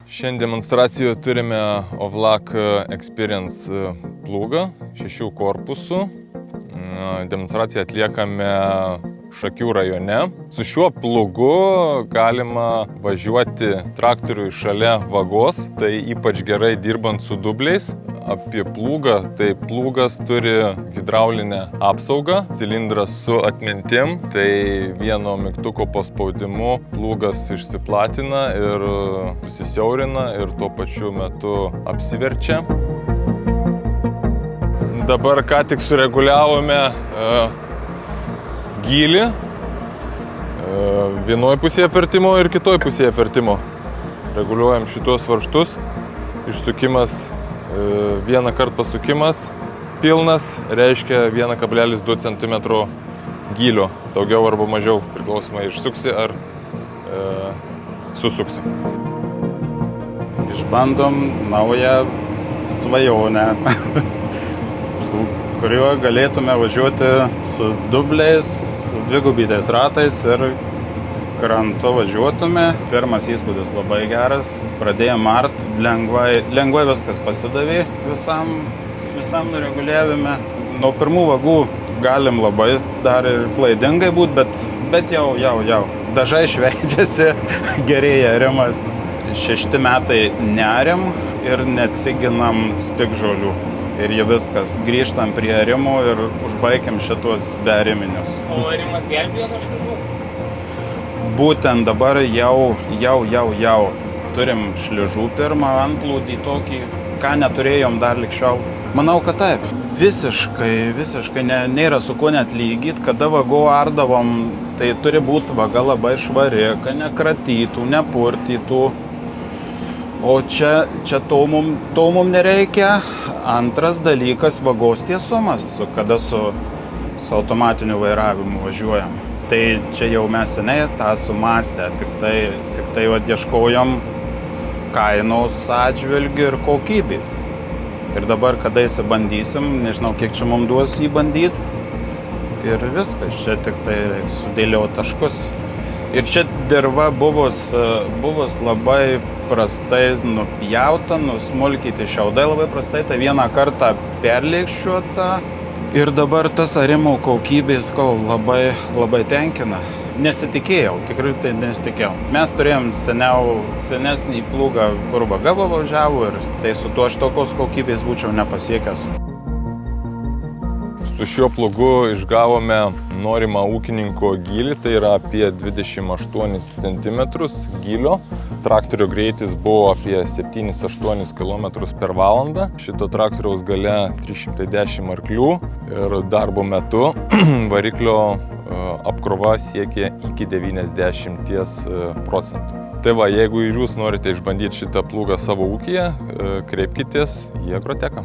Šiandien demonstracijoje turime Ovlak Experience plūgą 6 korpusų. Demonstraciją atliekame Šakių rajone. Su šiuo plūgu galima važiuoti traktoriui šalia vagos, tai ypač gerai dirbant su dubliais. Apie plūgą, tai plūgas turi hidraulinę apsaugą, cilindras su atmintim, tai vieno mygtuko paspaudimu plūgas išsiplatina ir susisiaurina ir tuo pačiu metu apsiverčia. Dabar ką tik sureguliavome gylį vienoje pusėje apvertimo ir kitoje pusėje apvertimo. Reguliuojam šitos varžtus, išsukimas vieną kartą pasukimas pilnas reiškia 1,2 cm gylio, daugiau arba mažiau, priklausomai išsuksi ar susuksi. Išbandom naują svajonę, kuriuo galėtume važiuoti su dubliais, su dvigubytais ratais ir krantu važiuotume. Pirmas įspūdis labai geras. Pradėjom art, lengvai viskas pasidavė visam nureguliavime. Nuo pirmų vagų galim labai dar ir klaidingai būt, bet jau. Dažai šveidžiasi, gerėja rimas. 6 metai neriam ir neatsiginam spikžolių. Ir jau viskas, grįžtam prie rimo ir užbaigiam šitos beriminius. O rimas gelbėjo nuo šliužų? Būtent dabar jau turim šliužų pirmą antplūdį tokį, ką neturėjom dar likščiau. Manau, kad taip. Visiškai nėra su kuo net lygit. Kada vago ardavom, tai turi būti vaga labai švari, kad nekratytų, nepurtytų. O čia to mum nereikia. Antras dalykas, vagos tiesumas, kada su automatiniu vairavimu važiuojam. Tai čia jau mes seniai tą sumastę, tik tai ieškojom kainos atžvilgių ir kokybės. Ir dabar, kada įsibandysim, nežinau, kiek čia mums duos įbandyti. Ir viskas, čia tik tai sudėliau taškus. Ir čia dirva buvus labai prastai nupjauta, nusmulkyti šiaudai labai prastai, tai vieną kartą perlėkščiuota. Ir dabar tas arimo kokybės labai tenkina. Nesitikėjau, tikrai tai nesitikėjau. Mes turėjom senesnį plūgą, kur vaga važiavo ir tai su tuo aš tokios kokybės būčiau nepasiekęs. Su šiuo plūgu išgavome norimą ūkininko gylį, tai yra apie 28 cm gylio. Traktorio greitis buvo apie 7-8 km per valandą. Šito traktoriaus gale 310 arklių ir darbo metu variklio apkrova siekia iki 90%. Tai va, jeigu ir jūs norite išbandyti šitą plūgą savo ūkyje, kreipkitės į Agroteką.